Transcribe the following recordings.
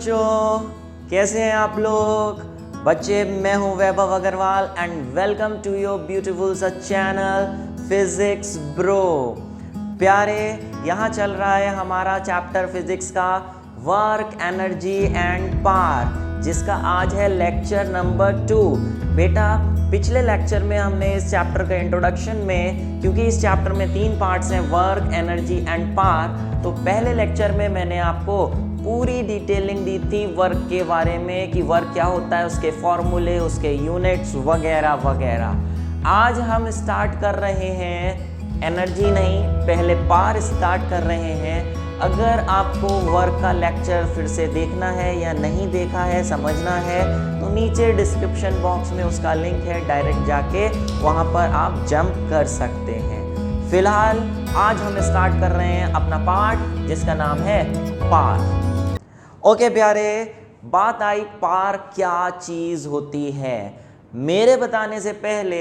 बच्चों, कैसे हैं आप लोग? बच्चे, मैं हूं Vaibhav Agarwal and welcome to your beautiful सा चैनल फिजिक्स ब्रो। प्यारे, यहाँ चल रहा है हमारा चैप्टर फिजिक्स का वर्क, एनर्जी एंड पावर, जिसका आज है लेक्चर नंबर 2। बेटा, पिछले लेक्चर में हमने इस चैप्टर का इंट्रोडक्शन में, क्योंकि इस चैप्टर में 3 पार्ट्स हैं, वर्क, एनर्जी एंड पावर, तो पहले लेक्चर में मैंने आपको पूरी डिटेलिंग दी थी वर्क के बारे में कि वर्क क्या होता है, उसके फॉर्मूले, उसके यूनिट्स वगैरह वगैरह। आज हम स्टार्ट कर रहे हैं एनर्जी नहीं, पहले पावर स्टार्ट कर रहे हैं। अगर आपको वर्क का लेक्चर फिर से देखना है या नहीं देखा है, समझना है, तो नीचे डिस्क्रिप्शन बॉक्स में उसका लिंक है, डायरेक्ट जाके वहाँ पर आप जंप कर सकते हैं। फिलहाल आज हम स्टार्ट कर रहे हैं अपना पार्ट, जिसका नाम है पावर। ओके प्यारे, बात आई पावर क्या चीज़ होती है। मेरे बताने से पहले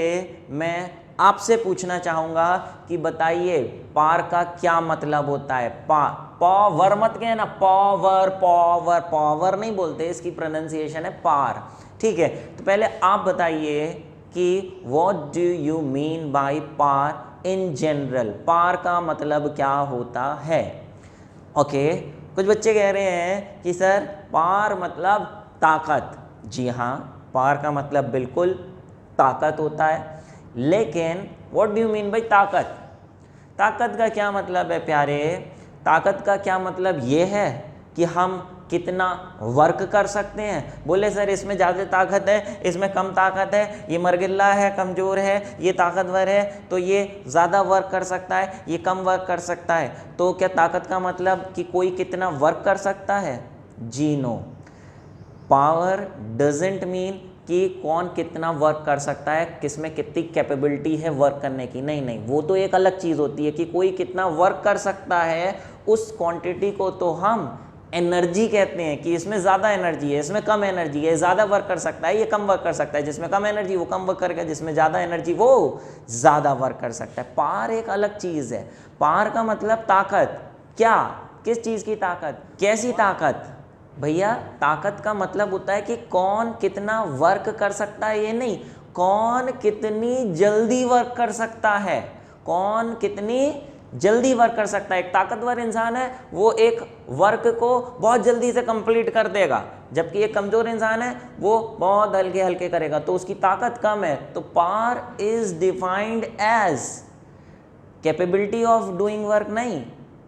मैं आपसे पूछना चाहूँगा कि बताइए पावर का क्या मतलब होता है। पावर मत कहना, पावर पावर पावर नहीं बोलते, इसकी प्रोनाउंसिएशन है पावर, ठीक है। तो पहले आप बताइए कि what do you mean by power in general. Power का मतलब क्या होता है? ओके, कुछ बच्चे कह रहे हैं कि सर पावर मतलब ताकत। जी हाँ, पावर का मतलब बिल्कुल ताकत होता है, लेकिन what do you mean by ताकत? ताकत का क्या मतलब है प्यारे? ताकत का क्या मतलब ये है कि हम कितना वर्क कर सकते हैं। बोले सर इसमें ज़्यादा ताकत है, इसमें कम ताकत है, ये मरगिल्ला है, कमज़ोर है, ये ताकतवर है, तो ये ज़्यादा वर्क कर सकता है, ये कम वर्क कर सकता है। तो क्या ताकत का मतलब कि कोई कितना वर्क कर सकता है? जी नो। पावर डजंट मीन कि कौन कितना वर्क कर सकता है, किसमें कितनी कैपेबिलिटी है वर्क करने की। नहीं नहीं, वो तो एक अलग चीज़ होती है कि कोई कितना वर्क कर सकता है, उस क्वांटिटी को तो हम एनर्जी कहते हैं कि इसमें ज़्यादा एनर्जी है, इसमें कम एनर्जी है, ज़्यादा वर्क कर सकता है, ये कम वर्क कर सकता है, जिसमें कम एनर्जी वो कम वर्क करेगा, जिसमें ज़्यादा एनर्जी वो ज़्यादा वर्क कर सकता है। पावर एक अलग चीज़ है। पावर का मतलब ताकत। क्या? किस चीज़ की ताकत? कैसी ताकत? भैया, ताकत का मतलब होता है कि कौन कितना वर्क कर सकता है, ये नहीं, कौन कितनी जल्दी वर्क कर सकता है, कौन कितनी जल्दी वर्क कर सकता है। एक ताकतवर इंसान है, वो एक वर्क को बहुत जल्दी से कंप्लीट कर देगा, जबकि एक कमज़ोर इंसान है, वो बहुत हल्के हल्के करेगा, तो उसकी ताकत कम है। तो power is defined as capability of doing work, नहीं,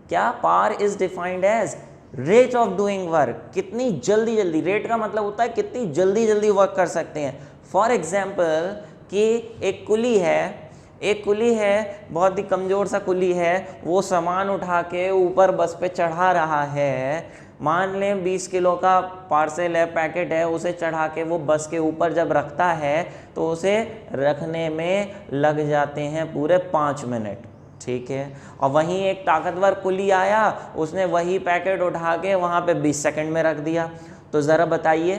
क्या? Power is defined as rate of doing work, कितनी जल्दी जल्दी। रेट का मतलब होता है कितनी जल्दी जल्दी वर्क कर सकते हैं। फॉर एग्जाम्पल कि एक कुली है, बहुत ही कमज़ोर सा कुली है, वो सामान उठा के ऊपर बस पे चढ़ा रहा है। मान लें 20 किलो का पार्सल है, पैकेट है, उसे चढ़ा के वो बस के ऊपर जब रखता है तो उसे रखने में लग जाते हैं पूरे 5 मिनट, ठीक है। और वहीं एक ताकतवर कुली आया, उसने वही पैकेट उठा के वहाँ पे 20 सेकंड में रख दिया। तो ज़रा बताइए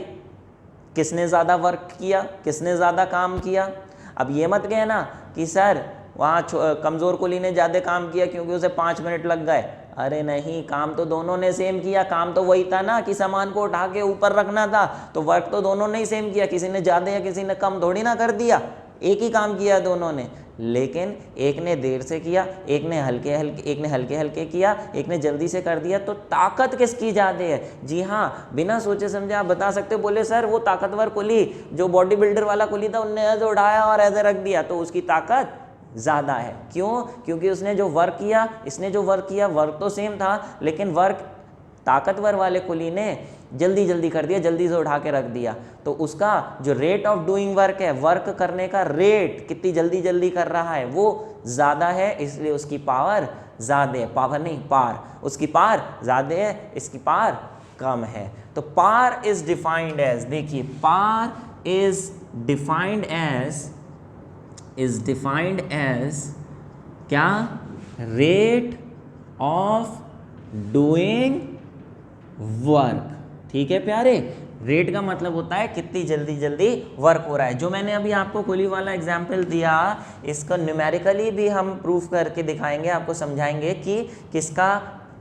किसने ज़्यादा वर्क किया, किसने ज़्यादा काम किया? अब ये मत कहना कि सर वहाँ कमज़ोर कुली ने ज़्यादा काम किया क्योंकि उसे 5 मिनट लग गए। अरे नहीं, काम तो दोनों ने सेम किया। काम तो वही था ना कि सामान को उठा के ऊपर रखना था, तो वर्क तो दोनों ने ही सेम किया। किसी ने ज़्यादा या किसी ने कम थोड़ी ना कर दिया, एक ही काम किया दोनों ने। लेकिन एक ने देर से किया, एक ने हल्के हल्के किया, एक ने जल्दी से कर दिया। तो ताकत किसकी ज़्यादा है? जी हाँ, बिना सोचे समझे आप बता सकते हो। बोले सर वो ताकतवर कुली, जो बॉडी बिल्डर वाला कुली था, उनने ऐसे उठाया और ऐसे रख दिया, तो उसकी ताकत ज़्यादा है। क्यों? क्योंकि उसने जो वर्क किया, इसने जो वर्क किया, वर्क तो सेम था, लेकिन वर्क ताकतवर वाले कुली ने जल्दी जल्दी कर दिया, जल्दी से उठा के रख दिया। तो उसका जो रेट ऑफ डूइंग वर्क है, वर्क करने का रेट, कितनी जल्दी जल्दी कर रहा है, वो ज़्यादा है, इसलिए उसकी पावर ज़्यादा है। पावर नहीं, पावर। उसकी पावर ज़्यादा है, इसकी पावर कम है। तो पावर इज डिफाइंड एज, देखिए, पावर इज डिफाइंड एज क्या? रेट ऑफ डूइंग वर्क, ठीक है प्यारे। रेट का मतलब होता है कितनी जल्दी जल्दी वर्क हो रहा है। जो मैंने अभी आपको कुली वाला एग्जाम्पल दिया, इसका न्यूमेरिकली भी हम प्रूफ करके दिखाएंगे, आपको समझाएंगे कि किसका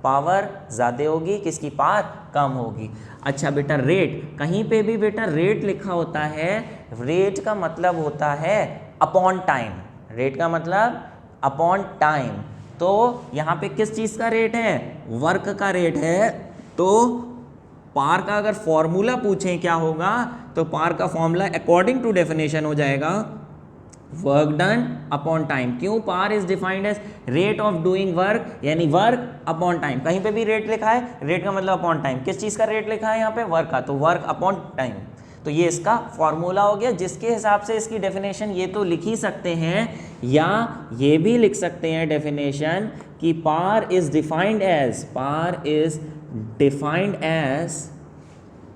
पावर ज़्यादा होगी, किसकी पावर कम होगी। अच्छा बेटा रेट, कहीं पे भी बेटा रेट लिखा होता है, रेट का मतलब होता है अपॉन टाइम, रेट का मतलब अपॉन टाइम। तो यहाँ पे किस चीज़ का रेट है, वर्क का रेट है। तो पार का अगर फॉर्मूला पूछें क्या होगा, तो पार का फॉर्मूला अकॉर्डिंग टू डेफिनेशन हो जाएगा वर्क डन अपॉन टाइम। क्यों, power is defined as rate of doing work, यानी वर्क अपॉन टाइम। कहीं पे भी रेट लिखा है, रेट का मतलब अपॉन टाइम, किस चीज़ का रेट लिखा है यहाँ पे, वर्क का, तो वर्क अपॉन टाइम। तो ये इसका फॉर्मूला हो गया, जिसके हिसाब से इसकी डेफिनेशन ये तो लिख ही सकते हैं, या ये भी लिख सकते हैं डेफिनेशन कि power is defined as, power is defined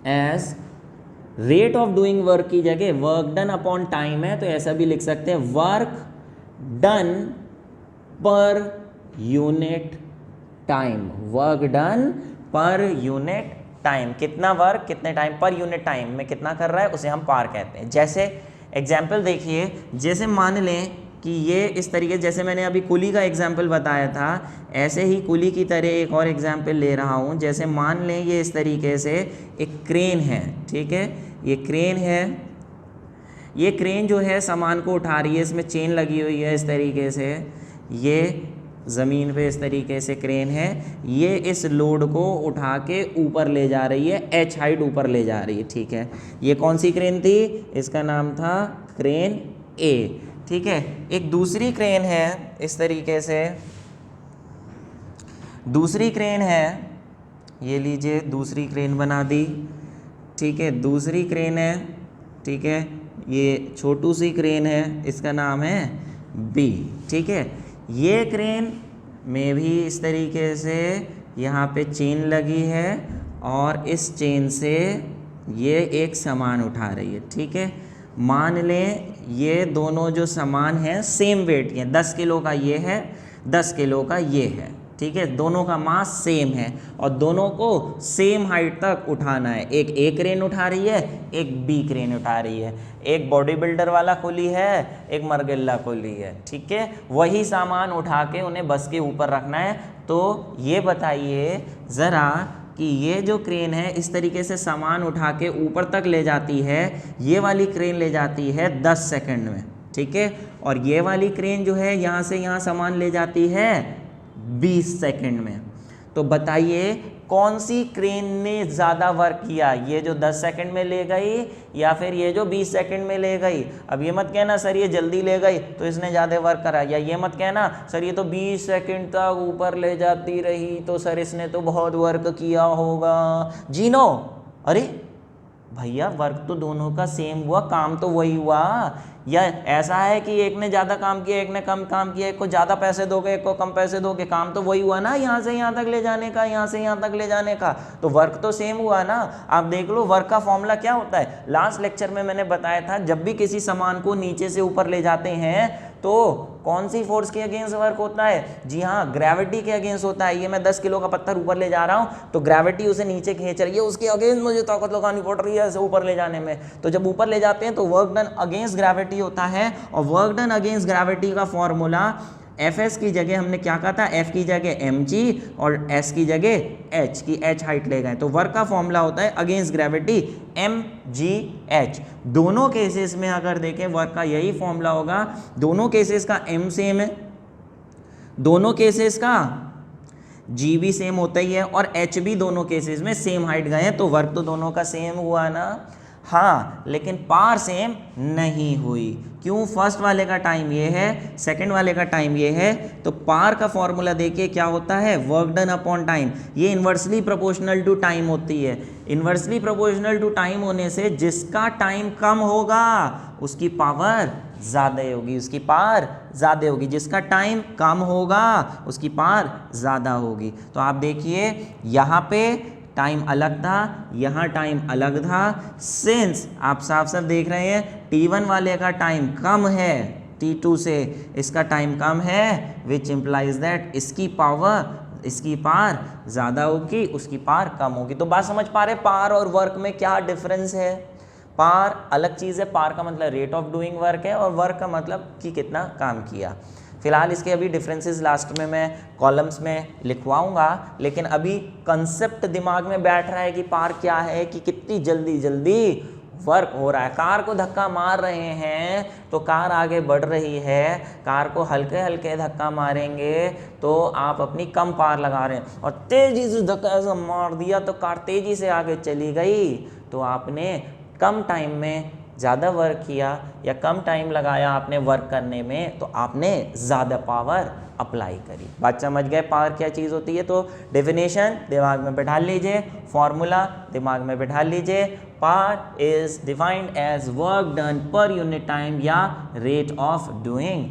as rate of doing work की जगह वर्क डन अपॉन टाइम है, तो ऐसा भी लिख सकते हैं work done per unit time, work done per unit time. कितना वर्क कितने टाइम पर यूनिट टाइम में कितना कर रहा है, उसे हम पार कहते हैं। जैसे एग्जाम्पल देखिए, जैसे मान लें कि ये इस तरीके, जैसे मैंने अभी कुली का एग्जाम्पल बताया था, ऐसे ही कुली की तरह एक और एग्जाम्पल ले रहा हूँ। जैसे मान लें ये इस तरीके से एक क्रेन है, ठीक है, ये क्रेन है, ये क्रेन जो है सामान को उठा रही है, इसमें चेन लगी हुई है इस तरीके से, ये ज़मीन पे इस तरीके से क्रेन है, ये इस लोड को उठा के ऊपर ले जा रही है, h हाइट ऊपर ले जा रही है, ठीक है। ये कौन सी क्रेन थी, इसका नाम था क्रेन A, ठीक है। एक दूसरी क्रेन है इस तरीके से, दूसरी क्रेन है, ये लीजिए दूसरी क्रेन बना दी, ठीक है, दूसरी क्रेन है, ठीक है, ये छोटू सी क्रेन है, इसका नाम है B, ठीक है। ये क्रेन में भी इस तरीके से यहाँ पे चेन लगी है और इस चेन से ये एक सामान उठा रही है, ठीक है। मान लें ये दोनों जो सामान हैं सेम वेट के, 10 किलो का ये है, 10 किलो का ये है, ठीक है, दोनों का मास सेम है और दोनों को सेम हाइट तक उठाना है। एक ए क्रेन उठा रही है, एक बी क्रेन उठा रही है, एक बॉडी बिल्डर वाला कुली है, एक मरगिल्ला कुली है, ठीक है। वही सामान उठा के उन्हें बस के ऊपर रखना है। तो ये बताइए ज़रा कि ये जो क्रेन है इस तरीके से सामान उठा के ऊपर तक ले जाती है, ये वाली क्रेन ले जाती है 10 सेकंड में, ठीक है, और ये वाली क्रेन जो है यहाँ से यहाँ सामान ले जाती है 20 सेकंड में। तो बताइए कौन सी क्रेन ने ज़्यादा वर्क किया, ये जो 10 सेकंड में ले गई या फिर ये जो 20 सेकंड में ले गई। अब ये मत कहना सर ये जल्दी ले गई तो इसने ज़्यादा वर्क करा, या ये मत कहना सर ये तो 20 सेकंड तक ऊपर ले जाती रही तो सर इसने तो बहुत वर्क किया होगा। जी नो, अरे भैया वर्क तो दोनों का सेम हुआ, काम तो वही हुआ। या ऐसा है कि एक ने ज़्यादा काम किया, एक ने कम काम किया, एक को ज़्यादा पैसे दोगे, एक को कम पैसे दोगे, काम तो वही हुआ ना, यहाँ से यहाँ तक ले जाने का, यहाँ से यहाँ तक ले जाने का, तो वर्क तो सेम हुआ ना। आप देख लो वर्क का फॉर्मूला क्या होता है। लास्ट लेक्चर में मैंने बताया था, जब भी किसी सामान को नीचे से ऊपर ले जाते हैं तो कौन सी फोर्स के अगेंस्ट वर्क होता है, जी हाँ ग्रेविटी के अगेंस्ट होता है। ये मैं 10 किलो का पत्थर ऊपर ले जा रहा हूँ तो ग्रेविटी उसे नीचे खींच रही है, उसके अगेंस्ट मुझे ताकत लगानी पड़ रही है ऐसे ऊपर ले जाने में। तो जब ऊपर ले जाते हैं तो वर्क डन अगेंस्ट ग्रेविटी होता है, और वर्क डन अगेंस्ट ग्रेविटी का फॉर्मूला Fs की जगह हमने क्या कहा था, F की जगह mg और S की जगह h की h हाइट ले गए, तो वर्क का फॉर्मूला होता है अगेंस्ट ग्रेविटी mgh। दोनों केसेस में अगर देखें वर्क का यही फॉर्मूला होगा, दोनों केसेस का m सेम है, दोनों केसेस का g भी सेम होता ही है और h भी दोनों केसेस में सेम हाइट गए हैं, तो वर्क तो दोनों का सेम हुआ ना। हाँ लेकिन पार सेम नहीं हुई, क्यों, फर्स्ट वाले का टाइम ये है, सेकंड वाले का टाइम ये है। तो पार का फॉर्मूला देखिए क्या होता है, वर्क डन अपॉन टाइम। ये इन्वर्सली प्रोपोर्शनल टू टाइम होती है। इन्वर्सली प्रोपोर्शनल टू टाइम होने से जिसका टाइम कम होगा उसकी पावर ज़्यादा होगी, उसकी पावर ज़्यादा होगी, जिसका टाइम कम होगा उसकी पावर ज़्यादा होगी। तो आप देखिए यहाँ पे टाइम अलग था, यहाँ टाइम अलग था। सिंस आप साफ साफ देख रहे हैं T1 वाले का टाइम कम है T2 से, इसका टाइम कम है, विच इम्प्लाइज दैट इसकी पावर ज़्यादा होगी, उसकी पावर कम होगी। तो बात समझ पा रहे, पावर और वर्क में क्या डिफरेंस है। पावर अलग चीज़ है, पावर का मतलब रेट ऑफ डूइंग वर्क है और वर्क का मतलब कि कितना काम किया। फिलहाल इसके अभी डिफरेंसेस लास्ट में मैं कॉलम्स में लिखवाऊंगा, लेकिन अभी कंसेप्ट दिमाग में बैठ रहा है कि पार क्या है, कि कितनी जल्दी जल्दी वर्क हो रहा है। कार को धक्का मार रहे हैं तो कार आगे बढ़ रही है, कार को हल्के हल्के धक्का मारेंगे तो आप अपनी कम पार लगा रहे हैं, और तेज़ी से धक्का ऐसा मार दिया तो कार तेज़ी से आगे चली गई, तो आपने कम टाइम में ज़्यादा वर्क किया या कम टाइम लगाया आपने वर्क करने में, तो आपने ज़्यादा पावर अप्लाई करी। बात समझ गए पावर क्या चीज़ होती है? तो डेफिनेशन दिमाग में बैठा लीजिए, फॉर्मूला दिमाग में बैठा लीजिए। Power is defined as work done per unit time या rate of doing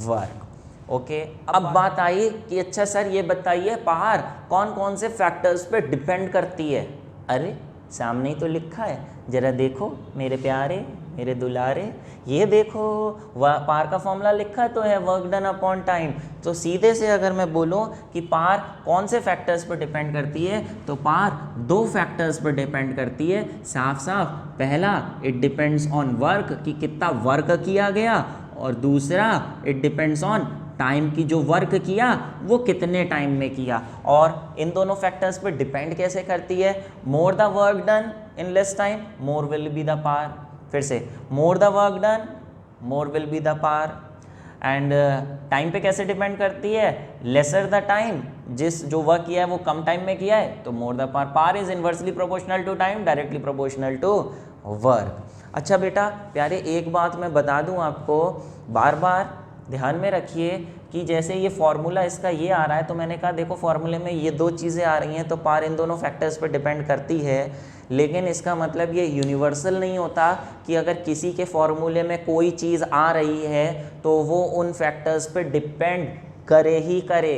work. Okay, अब बात आई कि अच्छा सर ये बताइए पावर कौन कौन से फैक्टर्स पे डिपेंड करती है? अरे सामने ही तो लिखा है, जरा देखो मेरे प्यारे, मेरे दुलारे, ये देखो पार का फॉर्मूला लिखा तो है वर्क डन अपॉन टाइम। तो सीधे से अगर मैं बोलूँ कि पार कौन से फैक्टर्स पर डिपेंड करती है, तो पार दो फैक्टर्स पर डिपेंड करती है साफ साफ। पहला, इट डिपेंड्स ऑन वर्क, कि कितना वर्क किया गया, और दूसरा इट डिपेंड्स ऑन टाइम, की जो वर्क किया वो कितने टाइम में किया। और इन दोनों फैक्टर्स पर डिपेंड कैसे करती है? More the work done in less time, more will be the power. फिर से, more the work done, more will be the power. And time पे कैसे डिपेंड करती है? लेसर द टाइम, जिस जो वर्क किया है वो कम टाइम में किया है तो more the power. Power is inversely proportional to time, directly proportional to work. अच्छा बेटा प्यारे, एक बात मैं बता दूं आपको, बार बार ध्यान में रखिए कि जैसे ये फॉर्मूला इसका ये आ रहा है, तो मैंने कहा देखो फॉर्मूले में ये दो चीज़ें आ रही हैं तो पावर इन दोनों फैक्टर्स पर डिपेंड करती है, लेकिन इसका मतलब ये यूनिवर्सल नहीं होता कि अगर किसी के फॉर्मूले में कोई चीज़ आ रही है तो वो उन फैक्टर्स पर डिपेंड करे ही करे।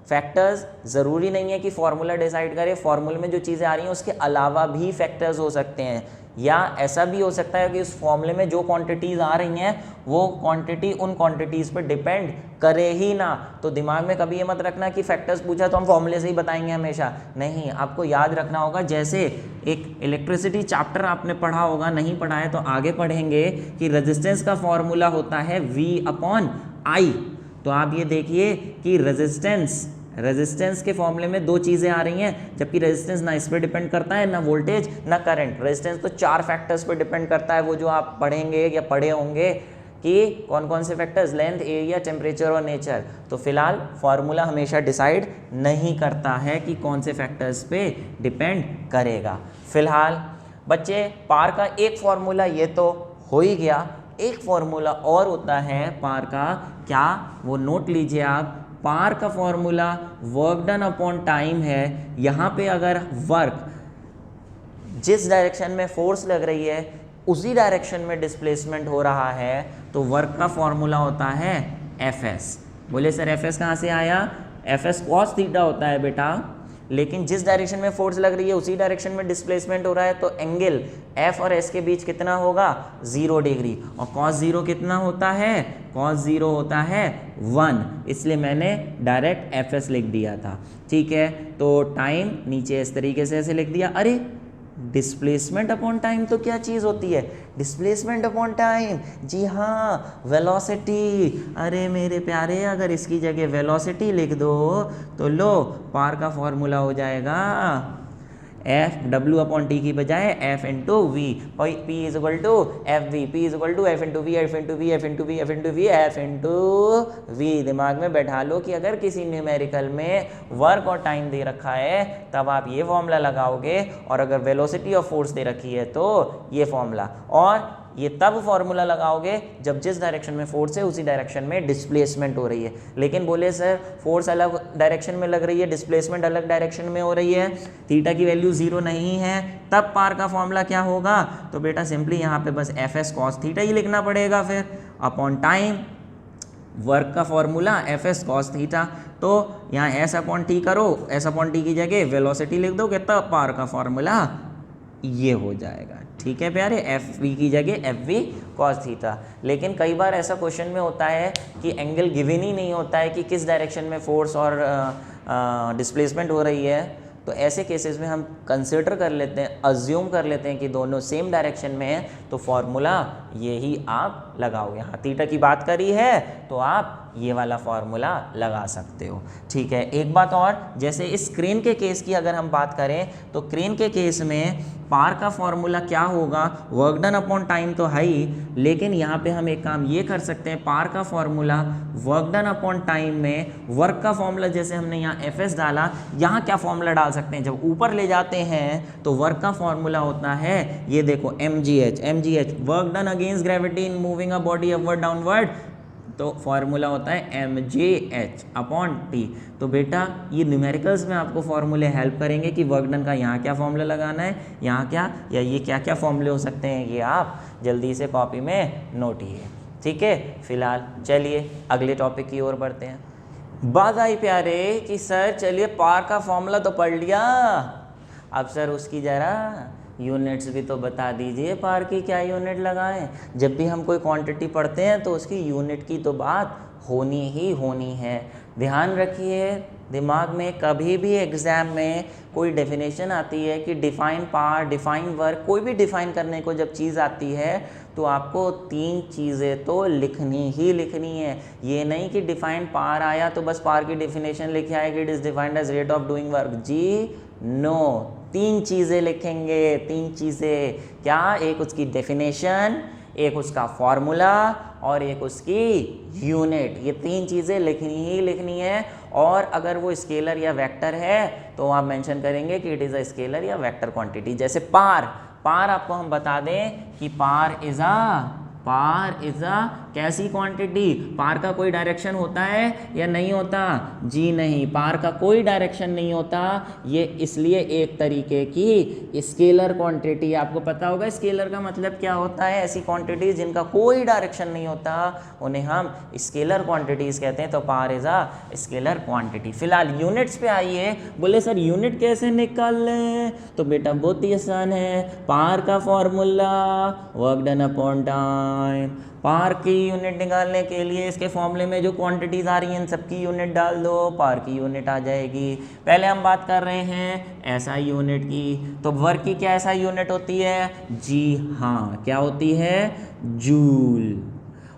फैक्टर्स ज़रूरी नहीं है कि फॉर्मूला डिसाइड करे, फॉर्मूले में जो चीज़ें आ रही हैं उसके अलावा भी फैक्टर्स हो सकते हैं, या ऐसा भी हो सकता है कि उस फॉर्मूले में जो क्वांटिटीज़ आ रही हैं वो क्वांटिटी उन क्वांटिटीज़ पर डिपेंड करे ही ना। तो दिमाग में कभी ये मत रखना कि फैक्टर्स पूछा तो हम फॉर्मूले से ही बताएंगे हमेशा, नहीं, आपको याद रखना होगा। जैसे एक इलेक्ट्रिसिटी चैप्टर आपने पढ़ा होगा, नहीं पढ़ा है तो आगे पढ़ेंगे, कि रेजिस्टेंस का फॉर्मूला होता है V/I। तो आप ये देखिए कि रेजिस्टेंस के फॉर्मूले में दो चीज़ें आ रही हैं, जबकि रेजिस्टेंस ना इस पर डिपेंड करता है, ना वोल्टेज, ना करंट। रेजिस्टेंस तो 4 फैक्टर्स पर डिपेंड करता है, वो जो आप पढ़ेंगे या पढ़े होंगे कि कौन कौन से फैक्टर्स, लेंथ, एरिया, टेम्परेचर और नेचर। तो फिलहाल फार्मूला हमेशा डिसाइड नहीं करता है कि कौन से फैक्टर्स पे डिपेंड करेगा। फिलहाल बच्चे पावर का एक फार्मूला ये तो हो ही गया, एक फार्मूला और होता है पावर का, क्या वो नोट लीजिए आप। पावर का formula work done upon time है। यहाँ पे अगर वर्क जिस डायरेक्शन में फोर्स लग रही है उसी डायरेक्शन में डिस्प्लेसमेंट हो रहा है तो वर्क का फॉर्मूला होता है Fs। बोले सर Fs कहाँ से आया? Fs cos थीटा होता है बेटा, लेकिन जिस डायरेक्शन में फोर्स लग रही है उसी डायरेक्शन में डिस्प्लेसमेंट हो रहा है तो एंगल F और S के बीच कितना होगा? 0 डिग्री। और cos 0 कितना होता है? cos 0 होता है 1, इसलिए मैंने डायरेक्ट Fs लिख दिया था। ठीक है, तो टाइम नीचे इस तरीके से ऐसे लिख दिया। अरे डिस्प्लेसमेंट अपॉन टाइम तो क्या चीज़ होती है? डिस्प्लेसमेंट अपॉन टाइम, जी हाँ, वेलोसिटी। अरे मेरे प्यारे, अगर इसकी जगह वेलोसिटी लिख दो तो लो पावर का फॉर्मूला हो जाएगा W/T की बजाय F into V, P is equal to FV, P is equal to F into V, F into V, F into V, F into V, F into V. दिमाग में बैठा लो कि अगर किसी न्यूमेरिकल में वर्क और टाइम दे रखा है तब आप ये फॉर्मूला लगाओगे, और अगर वेलोसिटी ऑफ फोर्स दे रखी है तो ये फॉर्मूला। और ये तब फॉर्मूला लगाओगे जब जिस डायरेक्शन में फोर्स है उसी डायरेक्शन में डिस्प्लेसमेंट हो रही है। लेकिन बोले सर फोर्स अलग डायरेक्शन में लग रही है, डिस्प्लेसमेंट अलग डायरेक्शन में हो रही है, थीटा की वैल्यू 0 नहीं है, तब पावर का फॉर्मूला क्या होगा? तो बेटा सिंपली यहाँ पे बस Fs cos थीटा ही लिखना पड़ेगा फिर अपॉन टाइम। वर्क का फॉर्मूला Fs cos थीटा, तो यहाँ S अपॉन टी करो, S अपॉन टी की जगह वेलोसिटी लिख दोगे तब पावर का फॉर्मूला ये हो जाएगा। ठीक है प्यारे, FV की जगह FV cos थीटा। लेकिन कई बार ऐसा क्वेश्चन में होता है कि एंगल गिवन ही नहीं होता है कि किस डायरेक्शन में फोर्स और डिस्प्लेसमेंट हो रही है, तो ऐसे केसेस में हम कंसिडर कर लेते हैं, अज्यूम कर लेते हैं कि दोनों सेम डायरेक्शन में है, तो फॉर्मूला यही आप लगाओ। यहाँ थीटा की बात करी है तो आप ये वाला फॉर्मूला लगा सकते हो। ठीक है, एक बात और, जैसे इस क्रेन के केस की अगर हम बात करें तो क्रेन के केस में पार का फॉर्मूला क्या होगा, वर्क डन अपॉन टाइम तो है ही, लेकिन यहाँ पे हम एक काम ये कर सकते हैं, पार का formula work done upon time में वर्क का फॉर्मूला जैसे हमने यहाँ एफ एस डाला, यहाँ क्या फॉर्मूला डाल सकते हैं, जब ऊपर ले जाते हैं तो वर्क का फॉर्मूला होता है, ये देखो M G H work done against gravity in moving a body upward downward, तो फॉर्मूला होता है M J H upon T. तो बेटा ये न्यूमेरिकल्स में आपको फॉर्मूले हेल्प करेंगे कि वर्क डन का यहाँ क्या फॉर्मूला लगाना है, यहाँ क्या, या ये क्या क्या फॉर्मूले हो सकते हैं, ये आप जल्दी से कॉपी में नोटिए। ठीक है, फिलहाल चलिए अगले टॉपिक की ओर बढ़ते हैं। बात आई प्यारे कि सर चलिए पार का फॉर्मूला तो पढ़ लिया, अब सर उसकी ज़रा यूनिट्स भी तो बता दीजिए, पार की क्या यूनिट लगाएं। जब भी हम कोई क्वांटिटी पढ़ते हैं तो उसकी यूनिट की तो बात होनी ही होनी है। ध्यान रखिए, दिमाग में कभी भी एग्ज़ाम में कोई डेफिनेशन आती है कि डिफाइन पार, डिफाइन वर्क, कोई भी डिफाइन करने को जब चीज़ आती है तो आपको 3 चीज़ें तो लिखनी ही लिखनी है। ये नहीं कि डिफाइन पार आया तो बस पार की डेफिनेशन लिखे आए कि it is defined as rate of doing work, जी नो, 3 चीज़ें लिखेंगे। 3 चीज़ें क्या, एक उसकी डेफिनेशन, एक उसका फॉर्मूला और एक उसकी यूनिट, ये 3 चीज़ें लिखनी ही लिखनी है। और अगर वो स्केलर या वेक्टर है तो आप मेंशन करेंगे कि इट इज़ अ स्केलर या वेक्टर क्वांटिटी। जैसे पार आपको हम बता दें कि पार इज़ अ कैसी क्वांटिटी, पार का कोई डायरेक्शन होता है या नहीं होता, जी नहीं, पार का कोई डायरेक्शन नहीं होता। ये इसलिए एक तरीके की स्केलर क्वांटिटी, आपको पता होगा स्केलर का मतलब क्या होता है, ऐसी क्वांटिटीज जिनका कोई डायरेक्शन नहीं होता उन्हें हम स्केलर क्वांटिटीज कहते हैं। तो पार इज अ स्केलर क्वांटिटी। फिलहाल यूनिट्स पे आइए। बोले सर यूनिट कैसे निकालें, तो बेटा बहुत ही आसान है, पार का formula work done upon time. Power की यूनिट निकालने के लिए इसके फॉर्मूले में जो क्वांटिटीज़ आ रही हैं सबकी यूनिट डाल दो, पार की यूनिट आ जाएगी। पहले हम बात कर रहे हैं ऐसा यूनिट की, तो वर्क की क्या ऐसा यूनिट होती है, जी हाँ, क्या होती है, जूल,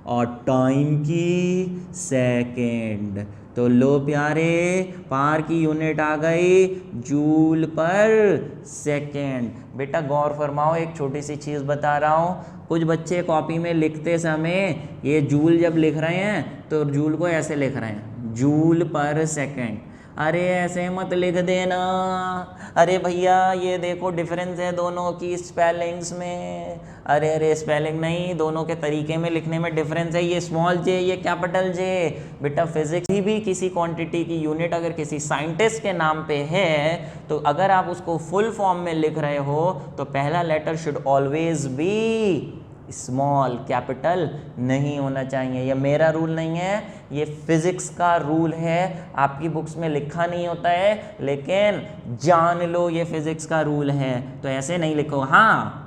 और टाइम की सेकेंड। तो लो प्यारे, पार की यूनिट आ गई जूल पर सेकेंड। बेटा गौर फरमाओ, एक छोटी सी चीज़ बता रहा हूँ, कुछ बच्चे कॉपी में लिखते समय ये जूल जब लिख रहे हैं तो जूल को ऐसे लिख रहे हैं, जूल पर सेकेंड। अरे ऐसे मत लिख देना, अरे भैया ये देखो डिफरेंस है दोनों की स्पेलिंग्स में। अरे स्पेलिंग नहीं, दोनों के तरीके में लिखने में डिफरेंस है, ये स्मॉल जे ये कैपिटल जे। बेटा फिजिक्स भी किसी क्वांटिटी की यूनिट अगर किसी साइंटिस्ट के नाम पे है तो अगर आप उसको फुल फॉर्म में लिख रहे हो तो पहला letter should always be small, capital नहीं होना चाहिए। यह मेरा रूल नहीं है, ये फिजिक्स का रूल है, आपकी बुक्स में लिखा नहीं होता है लेकिन जान लो ये फिजिक्स का रूल है। तो ऐसे नहीं लिखो, हाँ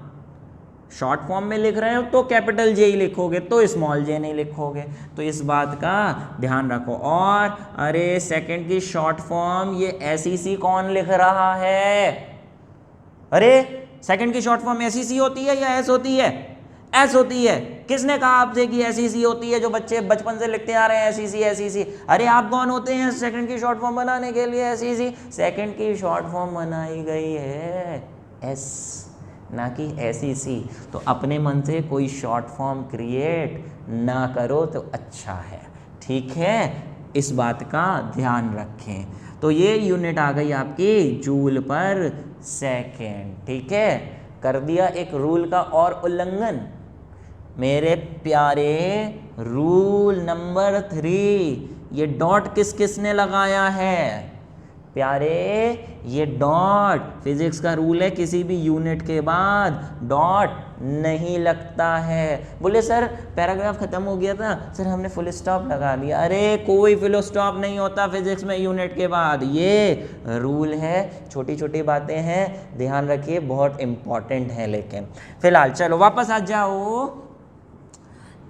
शॉर्ट फॉर्म में लिख रहे हो तो कैपिटल जे ही लिखोगे, तो स्मॉल जे नहीं लिखोगे। तो इस बात का ध्यान रखो। और अरे सेकंड की शॉर्ट फॉर्म ये SEC कौन लिख रहा है, अरे सेकंड की शॉर्ट फॉर्म SEC होती है या S होती है, S होती है। किसने कहा आपसे कि SEC होती है, जो बच्चे बचपन से लिखते आ रहे हैं SEC। अरे आप कौन होते हैं सेकंड की शॉर्ट फॉर्म बनाने के लिए SEC। सेकंड की शॉर्ट फॉर्म बनाई गई है S, ना कि SEC। तो अपने मन से कोई शॉर्ट फॉर्म क्रिएट ना करो तो अच्छा है, ठीक है, इस बात का ध्यान रखें। तो ये यूनिट आ गई आपकी जूल पर सेकेंड, ठीक है। कर दिया एक रूल का और उल्लंघन मेरे प्यारे। रूल नंबर 3, ये डॉट किस किस ने लगाया है प्यारे, ये डॉट फिजिक्स का रूल है, किसी भी यूनिट के बाद डॉट नहीं लगता है। बोले सर पैराग्राफ खत्म हो गया था, सर हमने फुल स्टॉप लगा दिया। अरे कोई फुल स्टॉप नहीं होता फिजिक्स में यूनिट के बाद, ये रूल है। छोटी छोटी बातें हैं, ध्यान रखिए, बहुत इंपॉर्टेंट है। लेकिन फिलहाल चलो वापस आ जाओ,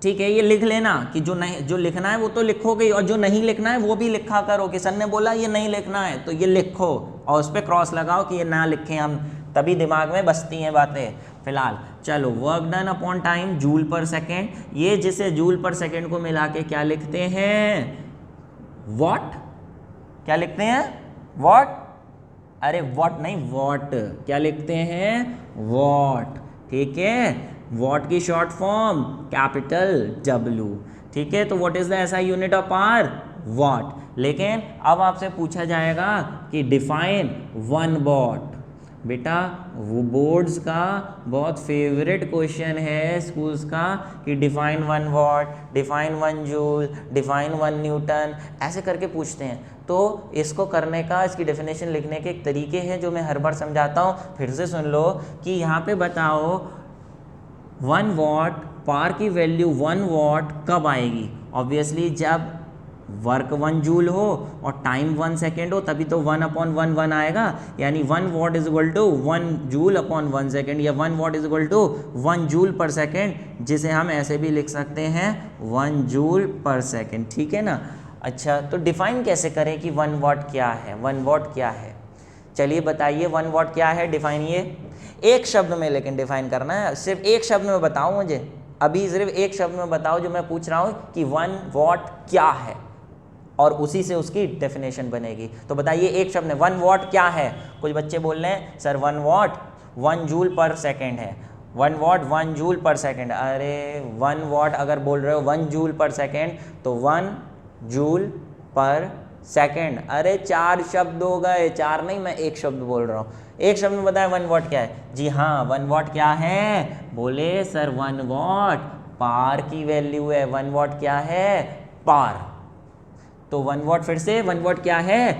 ठीक है। ये लिख लेना कि जो लिखना है वो तो लिखोगे और जो नहीं लिखना है वो भी लिखा करो, कि सर ने बोला ये नहीं लिखना है तो ये लिखो और उस पर क्रॉस लगाओ कि ये ना लिखें हम, तभी दिमाग में बसती हैं बातें। फिलहाल चलो, work done upon time joule per second, ये जिसे जूल पर सेकेंड को मिला के क्या लिखते हैं, वॉट, क्या लिखते हैं, वॉट, अरे वॉट नहीं वॉट, क्या लिखते हैं, वॉट, ठीक है, वॉट की शॉर्ट फॉर्म कैपिटल W, ठीक है। तो what is the SI unit of power, what. लेकिन अब आपसे पूछा जाएगा कि डिफाइन 1 वॉट, बेटा वो बोर्ड्स का बहुत फेवरेट क्वेश्चन है स्कूल्स का कि define 1 what, define 1 joule, define 1 Newton, ऐसे करके पूछते हैं। तो इसको करने का, इसकी डेफिनेशन लिखने के एक तरीके हैं जो मैं हर बार समझाता हूँ, फिर से सुन लो कि यहाँ पे बताओ 1 वॉट पावर की वैल्यू 1 वॉट कब आएगी, ऑब्वियसली जब वर्क 1 जूल हो और टाइम 1 सेकेंड हो, तभी तो 1 अपॉन 1 1 आएगा, यानी 1 watt is equal to 1 joule upon 1 second, या 1 watt is equal to 1 joule per second, जिसे हम ऐसे भी लिख सकते हैं 1 जूल पर सेकेंड, ठीक है ना। अच्छा, तो डिफाइन कैसे करें कि 1 वॉट क्या है, 1 वॉट क्या है, चलिए बताइए 1 वॉट क्या है, डिफाइन ये एक शब्द में लेकिन डिफाइन करना है, सिर्फ एक शब्द में बताओ मुझे, अभी सिर्फ एक शब्द में बताओ जो मैं पूछ रहा हूँ कि 1 वॉट क्या है, और उसी से उसकी डेफिनेशन बनेगी। तो बताइए एक शब्द में 1 वॉट क्या है। कुछ बच्चे बोल रहे हैं sir 1 what 1 joule per second है, 1 वॉट 1 जूल पर सेकेंड, अरे 1 वॉट अगर बोल रहे हो 1 जूल पर सेकेंड तो 1 जूल पर सेकेंड, अरे 4 शब्द हो गए, 4 नहीं, मैं एक शब्द बोल रहा हूँ, एक शब्द में बताया 1 वॉट क्या है। जी हाँ, 1 वॉट क्या है, बोले सर 1 वॉट पावर की वैल्यू है, 1 वॉट क्या है, पावर। तो 1 वॉट फिर से 1 वॉट क्या है,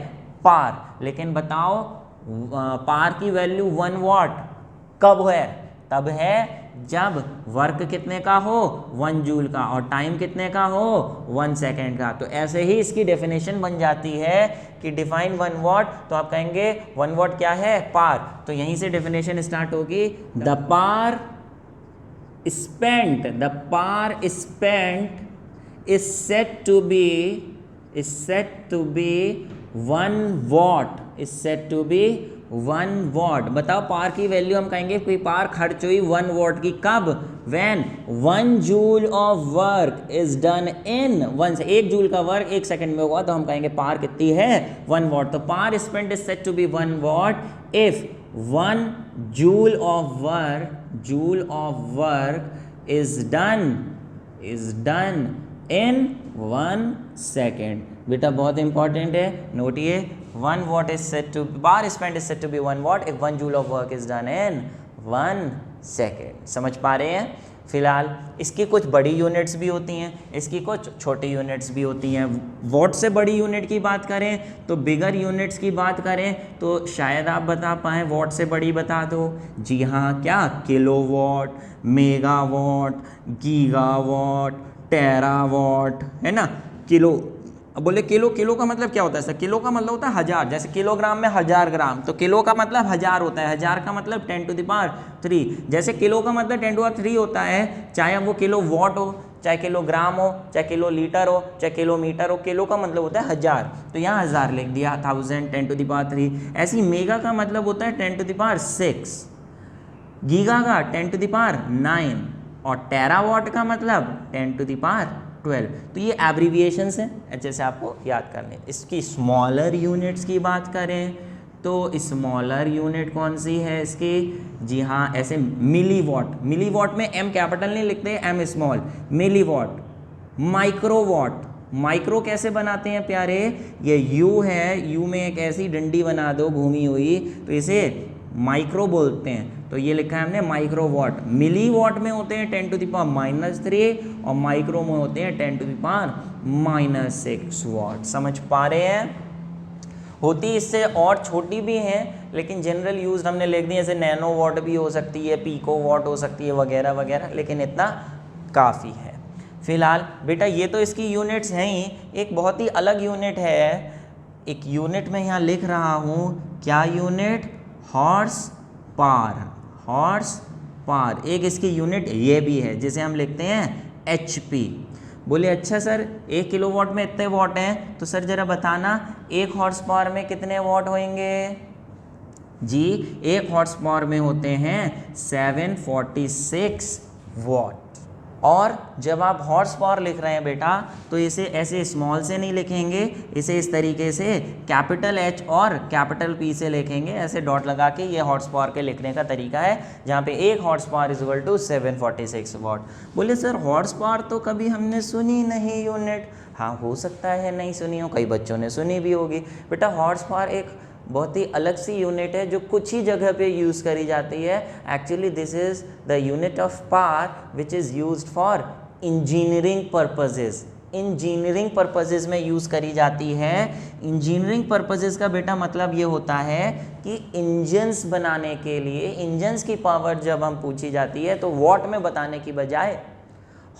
पावर। लेकिन बताओ पावर की वैल्यू 1 वॉट कब है, तब है जब वर्क कितने का हो 1 जूल का और टाइम कितने का हो 1 सेकेंड का। तो ऐसे ही इसकी डेफिनेशन बन जाती है कि डिफाइन 1 वॉट, तो आप कहेंगे 1 वॉट क्या है, पावर। तो यहीं से डेफिनेशन स्टार्ट होगी, the power spent, the power spent is said to be 1 watt, is said to be 1 watt। बताओ पावर की वैल्यू हम कहेंगे कोई पावर खर्च हुई 1 वॉट की, कब, when 1 joule of work is done in 1 से, 1 जूल का वर्क 1 सेकंड में होगा, तो हम कहेंगे पावर कितनी है 1 वॉट। तो power spent is said to be 1 watt if 1 joule of work is done in 1 second. बेटा बहुत इंपॉर्टेंट है, नोटिए 1 watt is said to, power spent is said to be 1 watt if 1 joule of work is done in 1 second. समझ पा रहे हैं। फिलहाल इसकी कुछ बड़ी यूनिट्स भी होती हैं, इसकी कुछ छोटी यूनिट्स भी होती हैं। वॉट से बड़ी यूनिट की बात करें तो बिगर यूनिट्स की बात करें तो शायद आप बता पाएँ, वॉट से बड़ी बता दो। जी हाँ, क्या, किलोवॉट, मेगावॉट, गीगावॉट, टेरावॉट, है ना। किलो, अब बोले किलो का मतलब क्या होता है सर, किलो का मतलब होता है 1000, जैसे किलोग्राम में 1000 ग्राम, तो किलो का मतलब 1000 होता है, 1000 का मतलब 10 टू द पावर 3, जैसे किलो का मतलब 10 टू द पावर 3 होता है, चाहे अब वो किलो वॉट हो, चाहे किलोग्राम हो, चाहे किलो लीटर हो, चाहे किलोमीटर हो, किलो का मतलब होता है 1000, तो यहाँ 1000 लिख दिया, 1000 10 टू द पावर 3। ऐसी मेगा का मतलब होता है 10 टू द पावर 6, गीगा का 10 टू द पावर 9, और टेरावॉट का मतलब 10 टू द पावर 12। तो ये एब्रीविएशंस हैं, अच्छे से आपको याद करने। इसकी स्मॉलर यूनिट्स की बात करें तो स्मॉलर यूनिट कौन सी है इसकी, जी हाँ, ऐसे मिलीवॉट, मिलीवॉट में एम कैपिटल नहीं लिखते, M small, milliwatt. Microwatt, micro कैसे बनाते हैं प्यारे, ये यू है, यू में एक ऐसी डंडी बना दो घूमी हुई, तो इसे माइक्रो बोलते हैं, तो ये लिखा है हमने माइक्रोवॉट। मिलीवॉट में होते हैं 10 टू द पावर -3 और माइक्रो में होते हैं 10 टू द पावर -6 वॉट। समझ पा रहे हैं। होती इससे और छोटी भी हैं, लेकिन जनरल यूज हमने लिख दी, जैसे नैनो वॉट भी हो सकती है, पीको वॉट हो सकती है, वगैरह वगैरह, लेकिन इतना काफ़ी है। फिलहाल बेटा ये तो इसकी यूनिट्स हैं ही, एक बहुत ही अलग यूनिट है, एक यूनिट में यहाँ लिख रहा हूँ, क्या unit, horse power, horse power. एक इसकी यूनिट ये भी है जिसे हम लिखते हैं HP। बोले अच्छा सर 1 किलोवाट में इतने वॉट हैं, तो सर जरा बताना 1 हॉर्स पावर में कितने वॉट होंगे, जी, एक हॉर्स पावर में होते हैं 746 वॉट। और जब आप हॉर्स पावर लिख रहे हैं बेटा, तो इसे ऐसे स्मॉल से नहीं लिखेंगे, इसे इस तरीके से कैपिटल H और कैपिटल P से लिखेंगे, ऐसे डॉट लगा के। ये हॉर्स पावर के लिखने का तरीका है, जहाँ पे एक horse power is equal to 746 watt. बोले सर हॉर्स पावर तो कभी हमने सुनी नहीं यूनिट। हाँ, हो सकता है नहीं सुनी हो, कई बच्चों ने सुनी भी होगी। बेटा हॉर्स पावर एक बहुत ही अलग सी यूनिट है जो कुछ ही जगह पे यूज़ करी जाती है। Actually this is the unit of power which is used for engineering purposes. Engineering purposes में यूज़ करी जाती है। इंजीनियरिंग पर्पसेस का बेटा मतलब ये होता है कि इंजन्स बनाने के लिए, इंजन्स की पावर जब हम पूछी जाती है तो वॉट में बताने की बजाय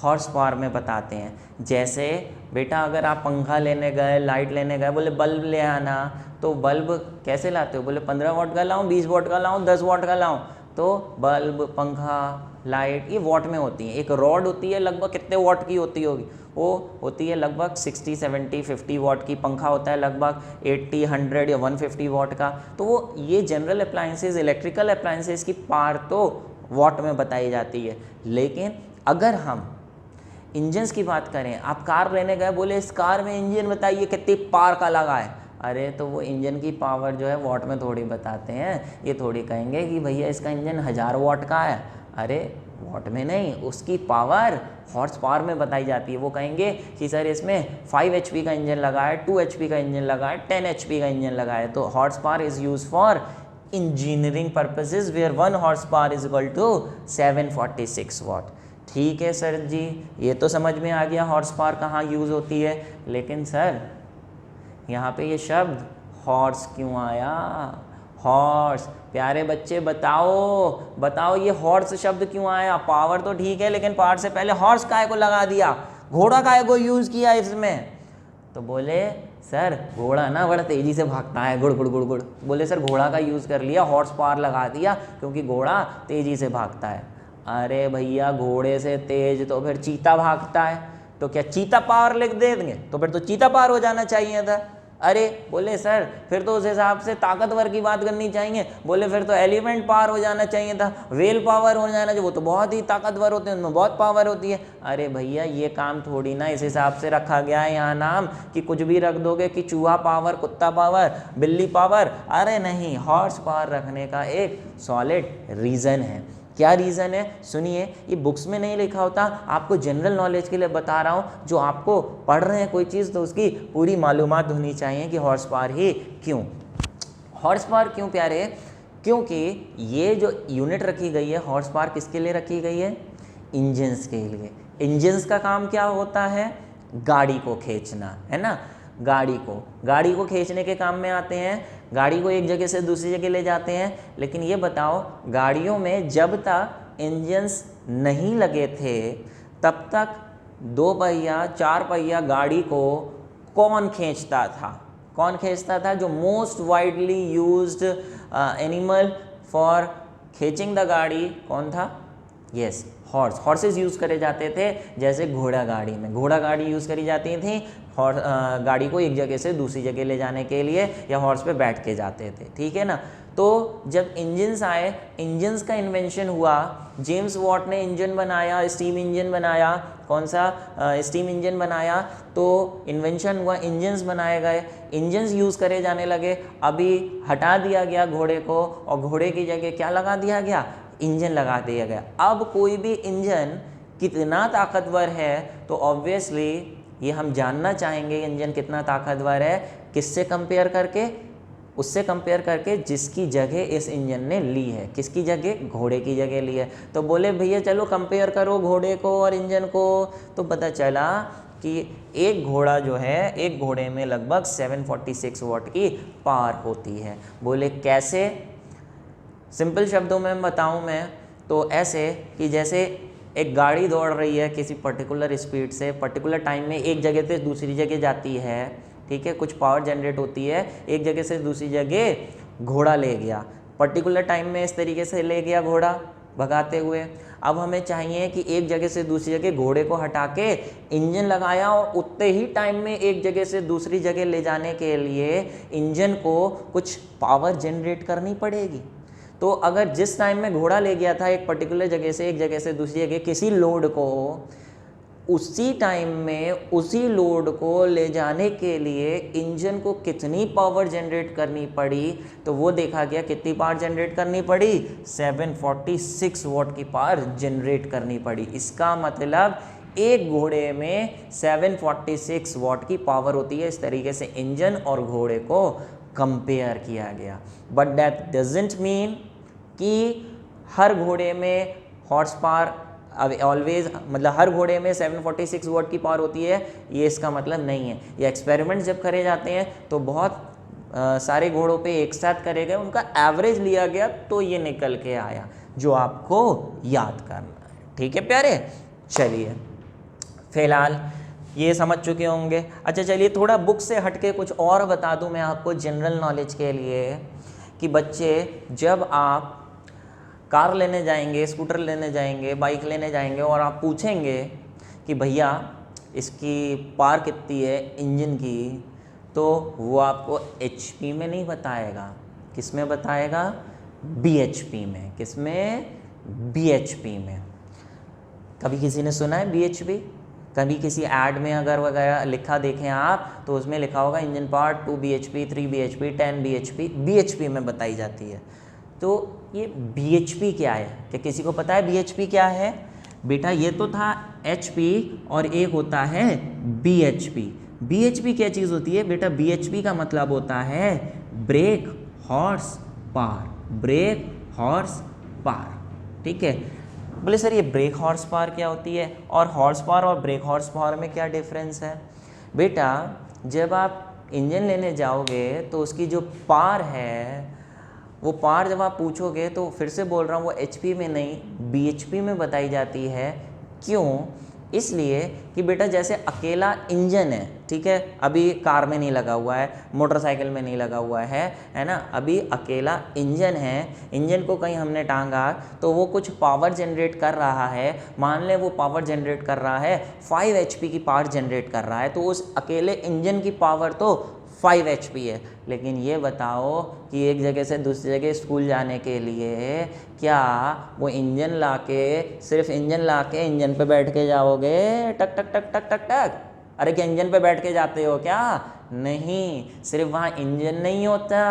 हॉर्स पावर में बताते हैं। जैसे बेटा अगर आप पंखा लेने गए, लाइट लेने गए, बोले बल्ब ले आना, तो बल्ब कैसे लाते हो? बोले 15 वॉट का लाऊं, 20 वॉट का लाऊं, 10 वॉट का लाऊं। तो बल्ब, पंखा, लाइट ये वॉट में होती हैं। एक रॉड होती है, लगभग कितने वॉट की होती होगी? वो होती है लगभग 60, 70, 50 वॉट की। पंखा होता है लगभग 80, 100 या 150 वॉट का। तो वो ये जनरल अप्लायंसेस, इलेक्ट्रिकल अप्लायंसेस की पावर तो वॉट में बताई जाती है। लेकिन अगर हम इंजन्स की बात करें, आप कार लेने गए, बोले इस कार में इंजन बताइए कितनी पावर का लगा है। अरे तो वो इंजन की पावर जो है वॉट में थोड़ी बताते हैं। ये थोड़ी कहेंगे कि भैया इसका इंजन 1000 वॉट का है। अरे वॉट में नहीं, उसकी पावर हॉर्स पावर में बताई जाती है। वो कहेंगे कि सर इसमें 5 HP का इंजन लगा है, 2 HP का इंजन लगा है, 10 HP का इंजन लगा है। तो horse power is use for engineering purposes where 1 horse power is equal to 746 watt. ठीक है सर जी, ये तो समझ में आ गया हॉर्स पावर कहाँ यूज़ होती है। लेकिन सर यहाँ पे ये शब्द हॉर्स क्यों आया? हॉर्स, प्यारे बच्चे बताओ ये हॉर्स शब्द क्यों आया? पावर तो ठीक है, लेकिन पावर से पहले हॉर्स काहे को लगा दिया? घोड़ा काहे को यूज़ किया इसमें? तो बोले सर घोड़ा ना बड़ा तेज़ी से भागता है, गुड़ गुड़ गुड़ गुड़। बोले सर घोड़ा का यूज़ कर लिया, हॉर्स पावर लगा दिया क्योंकि घोड़ा तेज़ी से भागता है। अरे भैया घोड़े से तेज तो फिर चीता भागता है, तो क्या चीता पावर लिख देंगे? तो फिर तो चीता पावर हो जाना चाहिए था। अरे बोले सर फिर तो उस हिसाब से ताकतवर की बात करनी चाहिए। बोले फिर तो एलिफेंट पावर हो जाना चाहिए था, व्हेल पावर हो जाना चाहिए, वो तो बहुत ही ताकतवर होते हैं, उनमें बहुत पावर होती है। अरे भैया ये काम थोड़ी ना इस हिसाब से रखा गया है यहाँ नाम कि कुछ भी रख दोगे कि चूहा पावर, कुत्ता पावर, बिल्ली पावर। अरे नहीं, हॉर्स पावर रखने का एक सॉलिड रीज़न है। क्या रीज़न है? सुनिए, ये बुक्स में नहीं लिखा होता, आपको जनरल नॉलेज के लिए बता रहा हूँ। जो आपको पढ़ रहे हैं कोई चीज़ तो उसकी पूरी मालूमात होनी चाहिए कि हॉर्स पावर ही क्यों। हॉर्स पावर क्यों प्यारे? क्योंकि ये जो यूनिट रखी गई है हॉर्स पावर किसके लिए रखी गई है? इंजन्स के लिए। इंजन्स का काम क्या होता है? गाड़ी को खींचना, है ना। गाड़ी को खींचने के काम में आते हैं, गाड़ी को एक जगह से दूसरी जगह ले जाते हैं। लेकिन ये बताओ, गाड़ियों में जब तक इंजन्स नहीं लगे थे तब तक 2 पहिया 4 पहिया गाड़ी को कौन खींचता था? कौन खींचता था? जो most widely used animal for खींचिंग द गाड़ी कौन था? यस, हॉर्सेस यूज़ करे जाते थे। जैसे घोड़ा गाड़ी यूज़ करी जाती थी गाड़ी को एक जगह से दूसरी जगह ले जाने के लिए, या हॉर्स पे बैठ के जाते थे, ठीक है ना। तो जब इंजन्स आए, इंजन्स का इन्वेंशन हुआ, जेम्स वॉट ने इंजन बनाया, स्टीम इंजन बनाया। कौन सा? स्टीम इंजन बनाया। तो इन्वेंशन हुआ, इंजन्स बनाए गए, इंजन्स यूज़ करे जाने लगे। अभी हटा दिया गया घोड़े को और घोड़े की जगह क्या लगा दिया गया? इंजन लगा दिया गया। अब कोई भी इंजन कितना ताकतवर है तो ऑब्वियसली ये हम जानना चाहेंगे इंजन कितना ताकतवर है। किससे कंपेयर करके? उससे कंपेयर करके जिसकी जगह इस इंजन ने ली है। किसकी जगह? घोड़े की जगह ली है। तो बोले भैया चलो कंपेयर करो घोड़े को और इंजन को। तो पता चला कि एक घोड़ा जो है, एक घोड़े में लगभग 746 वॉट की पावर होती है। बोले कैसे? सिंपल शब्दों में बताऊं मैं तो ऐसे कि जैसे एक गाड़ी दौड़ रही है किसी पर्टिकुलर स्पीड से, पर्टिकुलर टाइम में एक जगह से दूसरी जगह जाती है, ठीक है, कुछ पावर जनरेट होती है, एक जगह से दूसरी जगह घोड़ा ले गया, पर्टिकुलर टाइम में इस तरीके से ले गया घोड़ा, भगाते हुए। अब हमें चाहिए कि एक जगह से दूसरी जगह घोड़े को हटा के इंजन लगाया और उतने ही टाइम में एक जगह से दूसरी जगह ले जाने के लिए इंजन को कुछ पावर जनरेट करनी पड़ेगी। तो अगर जिस टाइम में घोड़ा ले गया था एक पर्टिकुलर जगह से एक जगह से दूसरी जगह किसी लोड को, उसी टाइम में उसी लोड को ले जाने के लिए इंजन को कितनी पावर जनरेट करनी पड़ी, तो वो देखा गया कितनी पावर जनरेट करनी पड़ी, 746 वॉट की पावर जनरेट करनी पड़ी। इसका मतलब एक घोड़े में 746 वॉट की पावर होती है। इस तरीके से इंजन और घोड़े को कंपेयर किया गया। बट दैट डजंट मीन कि हर घोड़े में हॉर्स पावर ऑलवेज, मतलब हर घोड़े में 746 वॉट की पावर होती है, ये इसका मतलब नहीं है। ये एक्सपेरिमेंट जब करे जाते हैं तो बहुत सारे घोड़ों पे एक साथ करे गए, उनका एवरेज लिया गया तो ये निकल के आया, जो आपको याद करना है। ठीक है प्यारे, चलिए फिलहाल ये समझ चुके होंगे। अच्छा चलिए थोड़ा बुक से हटके कुछ और बता दूं मैं आपको जनरल नॉलेज के लिए, कि बच्चे जब आप कार लेने जाएंगे, स्कूटर लेने जाएंगे, बाइक लेने जाएंगे और आप पूछेंगे कि भैया इसकी पावर कितनी है इंजन की, तो वो आपको HP में नहीं बताएगा। किस में बताएगा? BHP में। किस में? BHP में। कभी किसी ने सुना है BHP? कभी किसी ऐड में अगर वगैरह लिखा देखें आप तो उसमें लिखा होगा engine power 2 BHP, 3 BHP, 10 BHP, BHP में बताई जाती है। तो ये BHP क्या है? क्या किसी को पता है BHP क्या है? बेटा ये तो था HP और एक होता है BHP। BHP क्या चीज़ होती है बेटा? BHP का मतलब होता है break horse power. Break horse power, ठीक है। बोले सर ये ब्रेक हॉर्स पावर क्या होती है, और हॉर्स पावर और ब्रेक हॉर्स पावर में क्या डिफरेंस है? बेटा जब आप इंजन लेने जाओगे तो उसकी जो पावर है, वो पावर जब आप पूछोगे तो फिर से बोल रहा हूँ वो HP में नहीं BHP में बताई जाती है। क्यों? इसलिए कि बेटा जैसे अकेला इंजन है, ठीक है, अभी कार में नहीं लगा हुआ है, मोटरसाइकिल में नहीं लगा हुआ है ना, अभी अकेला इंजन है, इंजन को कहीं हमने टांगा तो वो कुछ पावर जनरेट कर रहा है। मान ले वो पावर जनरेट कर रहा है 5 HP की पावर जनरेट कर रहा है, तो उस अकेले इंजन की पावर तो 5 HP है। लेकिन ये बताओ कि एक जगह से दूसरी जगह स्कूल जाने के लिए क्या वो इंजन लाके, सिर्फ इंजन लाके इंजन पे बैठ के जाओगे टक टक टक टक टक टक? अरे क्या इंजन पे बैठ के जाते हो क्या? नहीं, सिर्फ वहाँ इंजन नहीं होता,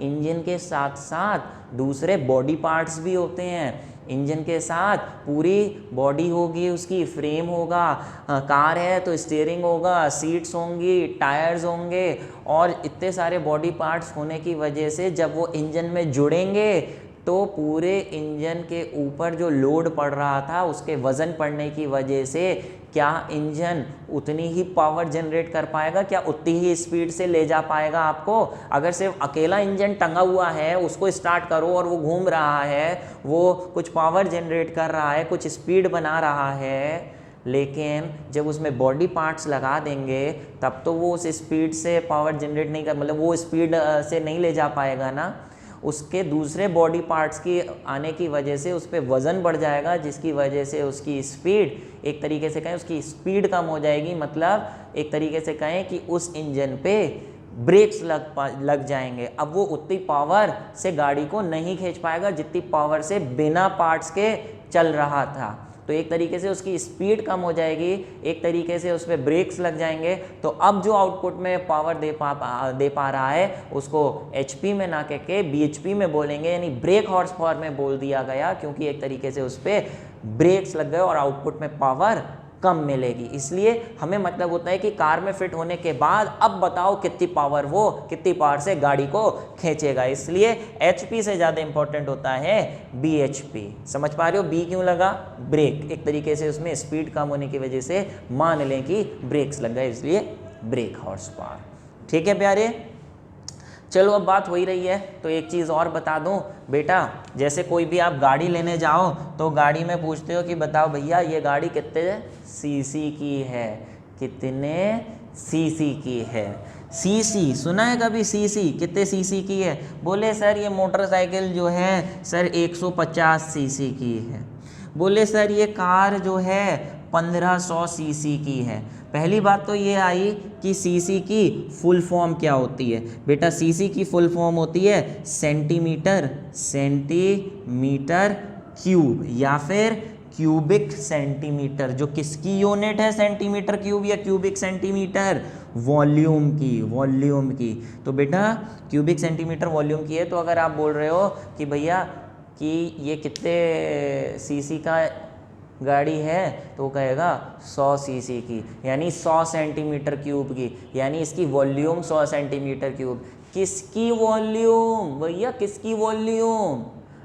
इंजन के साथ साथ दूसरे बॉडी पार्ट्स भी होते हैं। इंजन के साथ पूरी बॉडी होगी, उसकी फ्रेम होगा, कार है तो स्टीयरिंग होगा, सीट्स होंगी, टायर्स होंगे, और इतने सारे बॉडी पार्ट्स होने की वजह से जब वो इंजन में जुड़ेंगे तो पूरे इंजन के ऊपर जो लोड पड़ रहा था, उसके वज़न पड़ने की वजह से क्या इंजन उतनी ही पावर जनरेट कर पाएगा? क्या उतनी ही स्पीड से ले जा पाएगा आपको? अगर सिर्फ अकेला इंजन टंगा हुआ है, उसको स्टार्ट करो और वो घूम रहा है, वो कुछ पावर जनरेट कर रहा है, कुछ स्पीड बना रहा है, लेकिन जब उसमें बॉडी पार्ट्स लगा देंगे तब तो वो उस स्पीड से पावर जनरेट नहीं कर, मतलब वो स्पीड से नहीं ले जा पाएगा ना। उसके दूसरे बॉडी पार्ट्स की आने की वजह से उस पर वज़न बढ़ जाएगा, जिसकी वजह से उसकी स्पीड, एक तरीके से कहें उसकी स्पीड कम हो जाएगी। मतलब एक तरीके से कहें कि उस इंजन पे ब्रेक्स लग जाएंगे। अब वो उतनी पावर से गाड़ी को नहीं खींच पाएगा जितनी पावर से बिना पार्ट्स के चल रहा था। तो एक तरीके से उसकी स्पीड कम हो जाएगी, एक तरीके से उस पर ब्रेक्स लग जाएंगे। तो अब जो आउटपुट में पावर दे पा रहा है उसको HP में ना कह के BHP में बोलेंगे, यानी ब्रेक हॉर्स पावर में बोल दिया गया, क्योंकि एक तरीके से उस पर ब्रेक्स लग गए और आउटपुट में पावर कम मिलेगी। इसलिए हमें मतलब होता है कि कार में फिट होने के बाद अब बताओ कितनी पावर से गाड़ी को खींचेगा। इसलिए HP से ज़्यादा इंपॉर्टेंट होता है BHP। समझ पा रहे हो? B क्यों लगा? ब्रेक, एक तरीके से उसमें स्पीड कम होने की वजह से मान लें कि ब्रेक्स लग गए, इसलिए ब्रेक हॉर्स पावर। ठीक है प्यारे, चलो अब बात हो ही रही है तो एक चीज़ और बता दूं बेटा, जैसे कोई भी आप गाड़ी लेने जाओ तो गाड़ी में पूछते हो कि बताओ भैया ये गाड़ी कितने CC की है, कितने CC की है। सीसी सुना है कभी? सीसी कितने सीसी की है? बोले सर ये मोटरसाइकिल जो है सर 150 सीसी की है। बोले सर ये कार जो है 1500 सीसी की है। पहली बात तो ये आई कि सीसी की फुल फॉर्म क्या होती है। बेटा सीसी की फुल फॉर्म होती है सेंटीमीटर क्यूब या फिर क्यूबिक सेंटीमीटर। जो किसकी यूनिट है सेंटीमीटर क्यूब या क्यूबिक सेंटीमीटर? वॉल्यूम की। तो बेटा क्यूबिक सेंटीमीटर वॉल्यूम की है। तो अगर आप बोल रहे हो कि भैया कि ये कितने सीसी का गाड़ी है, तो वो कहेगा 100 सीसी की, यानी 100 सेंटीमीटर क्यूब की, यानी इसकी वॉल्यूम 100 सेंटीमीटर क्यूब। किसकी वॉल्यूम भैया, किसकी वॉल्यूम?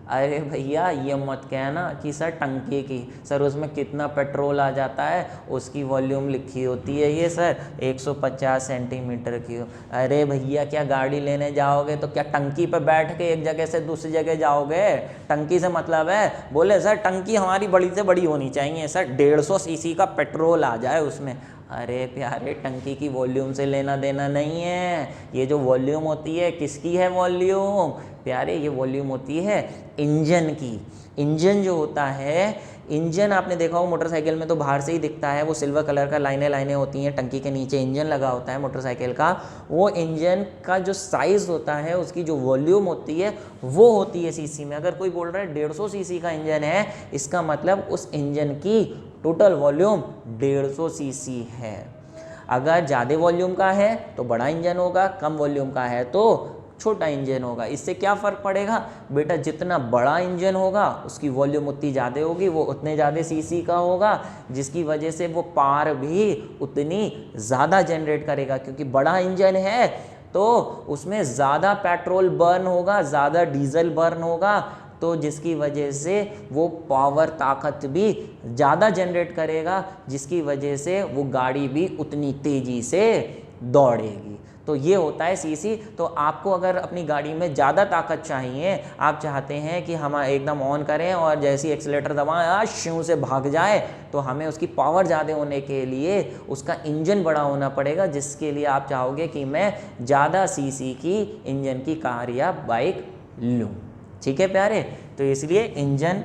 अरे भैया ये मत कहना कि सर टंकी की, सर उसमें कितना पेट्रोल आ जाता है उसकी वॉल्यूम लिखी होती है ये सर 150 सेंटीमीटर क्यूब। अरे भैया क्या गाड़ी लेने जाओगे तो क्या टंकी पर बैठ के एक जगह से दूसरी जगह जाओगे? टंकी से मतलब है, बोले सर टंकी हमारी बड़ी से बड़ी होनी चाहिए सर, 150 सीसी का पेट्रोल आ जाए उसमें। अरे प्यारे टंकी की वॉल्यूम से लेना देना नहीं है। ये जो वॉल्यूम होती है किसकी है वॉल्यूम? प्यारे ये वॉल्यूम होती है इंजन की। इंजन जो होता है, इंजन आपने देखा हो मोटरसाइकिल में तो बाहर से ही दिखता है, वो सिल्वर कलर का लाइनें होती हैं, टंकी के नीचे इंजन लगा होता है मोटरसाइकिल का। वो इंजन का जो साइज़ होता है, उसकी जो वॉल्यूम होती है वो होती है सीसी में। अगर कोई बोल रहा है 150 सीसी का इंजन है, इसका मतलब उस इंजन की टोटल वॉल्यूम 150 सीसी है। अगर ज़्यादा वॉल्यूम का है तो बड़ा इंजन होगा, कम वॉल्यूम का है तो छोटा इंजन होगा। इससे क्या फ़र्क पड़ेगा बेटा? जितना बड़ा इंजन होगा उसकी वॉल्यूम उतनी ज़्यादा होगी, वो उतने ज़्यादा सीसी का होगा, जिसकी वजह से वो पावर भी उतनी ज़्यादा जनरेट करेगा। क्योंकि बड़ा इंजन है तो उसमें ज़्यादा पेट्रोल बर्न होगा, ज़्यादा डीजल बर्न होगा, तो जिसकी वजह से वो पावर ताकत भी ज़्यादा जनरेट करेगा, जिसकी वजह से वो गाड़ी भी उतनी तेज़ी से दौड़ेगी। तो ये होता है सीसी। तो आपको अगर अपनी गाड़ी में ज़्यादा ताकत चाहिए, आप चाहते हैं कि हम एकदम ऑन करें और जैसे ही एक्सीलेटर दबाएं शू से भाग जाए, तो हमें उसकी पावर ज़्यादा होने के लिए उसका इंजन बड़ा होना पड़ेगा, जिसके लिए आप चाहोगे कि मैं ज़्यादा सीसी की इंजन की कार या बाइक लूँ। ठीक है प्यारे? तो इसलिए इंजन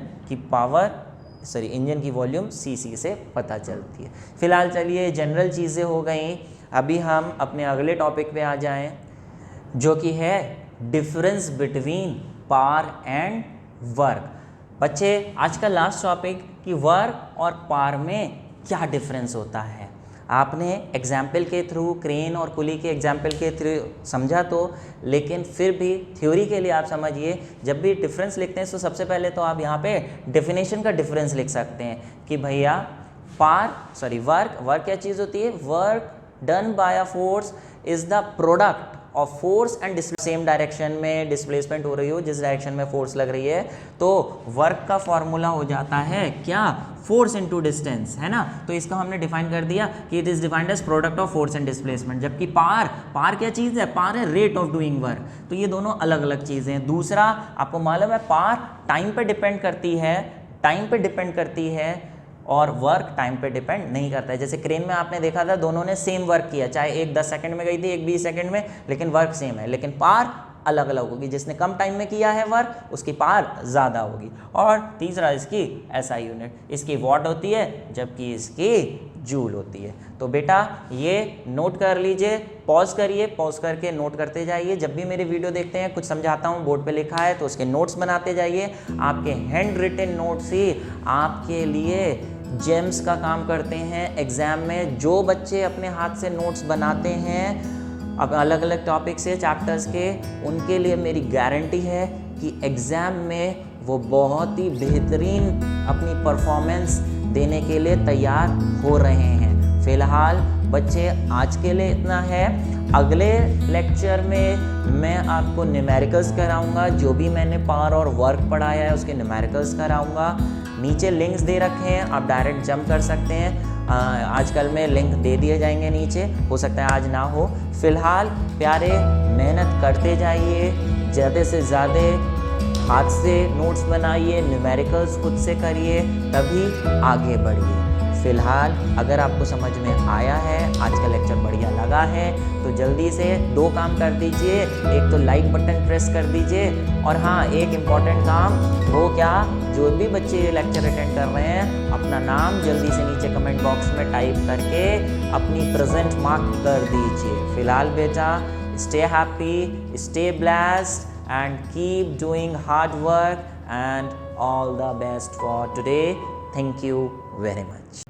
की वॉल्यूम सीसी से पता चलती है। फिलहाल चलिए जनरल चीज़ें हो गई। अभी हम अपने अगले टॉपिक पे आ जाएं, जो कि है difference between power and work. बच्चे आज का लास्ट टॉपिक कि वर्क और पावर में क्या डिफरेंस होता है। आपने एग्जाम्पल के थ्रू, क्रेन और कुली के एग्जाम्पल के थ्रू समझा तो, लेकिन फिर भी थ्योरी के लिए आप समझिए, जब भी डिफरेंस लिखते हैं तो सबसे पहले तो आप यहाँ पे डेफिनेशन का डिफरेंस लिख सकते हैं कि भैया वर्क क्या चीज़ होती है? Work done by a force is the product of force and same direction में डिस्प्लेसमेंट हो रही हो, जिस डायरेक्शन में फोर्स लग रही है, तो वर्क का फॉर्मूला हो जाता है क्या? फोर्स इनटू डिस्टेंस, है ना। तो इसका हमने डिफाइन कर दिया कि it is defined as product of force and displacement. जबकि पावर क्या चीज़ है? पावर है रेट ऑफ डूइंग वर्क। तो ये दोनों अलग अलग चीज़ें हैं। दूसरा, आपको मालूम है पावर टाइम पे डिपेंड करती है और वर्क टाइम पे डिपेंड नहीं करता है। जैसे क्रेन में आपने देखा था, दोनों ने सेम वर्क किया, चाहे एक 10 सेकंड में गई थी, एक 20 सेकंड में, लेकिन वर्क सेम है। लेकिन पावर अलग अलग होगी, जिसने कम टाइम में किया है वर्क उसकी पावर ज़्यादा होगी। और तीसरा, इसकी एसआई यूनिट, इसकी वॉट होती है जबकि इसकी जूल होती है। तो बेटा ये नोट कर लीजिए, पॉज करके नोट करते जाइए। जब भी मेरे वीडियो देखते हैं, कुछ समझाता हूँ, बोर्ड पे लिखा है तो उसके नोट्स बनाते जाइए। आपके हैंड रिटन नोट्स ही आपके लिए जेम्स का काम करते हैं एग्ज़ाम में। जो बच्चे अपने हाथ से नोट्स बनाते हैं अब अलग अलग टॉपिक से, चैप्टर्स के, उनके लिए मेरी गारंटी है कि एग्ज़ाम में वो बहुत ही बेहतरीन अपनी परफॉर्मेंस देने के लिए तैयार हो रहे हैं। फ़िलहाल बच्चे आज के लिए इतना है। अगले लेक्चर में मैं आपको न्यूमेरिकल्स कराऊंगा। जो भी मैंने पावर और वर्क पढ़ाया है उसके न्यूमेरिकल्स कराऊंगा। नीचे लिंक्स दे रखे हैं, आप डायरेक्ट जंप कर सकते हैं। आजकल में लिंक दे दिए जाएंगे नीचे, हो सकता है आज ना हो। फ़िलहाल प्यारे मेहनत करते जाइए, ज़्यादा से ज़्यादा हाथ से नोट्स बनाइए, न्यूमेरिकल्स खुद से करिए, तभी आगे बढ़िए। फ़िलहाल अगर आपको समझ में आया है, आज का लेक्चर बढ़िया लगा है, तो जल्दी से 2 काम कर दीजिए। एक तो लाइक बटन प्रेस कर दीजिए, और हाँ, एक इम्पॉर्टेंट काम, वो क्या, जो भी बच्चे ये लेक्चर अटेंड कर रहे हैं, अपना नाम जल्दी से नीचे कमेंट बॉक्स में टाइप करके अपनी प्रेजेंट मार्क कर दीजिए। फ़िलहाल बेटा, stay happy, stay blessed and keep doing hard work, and all the best for today. Thank you very much.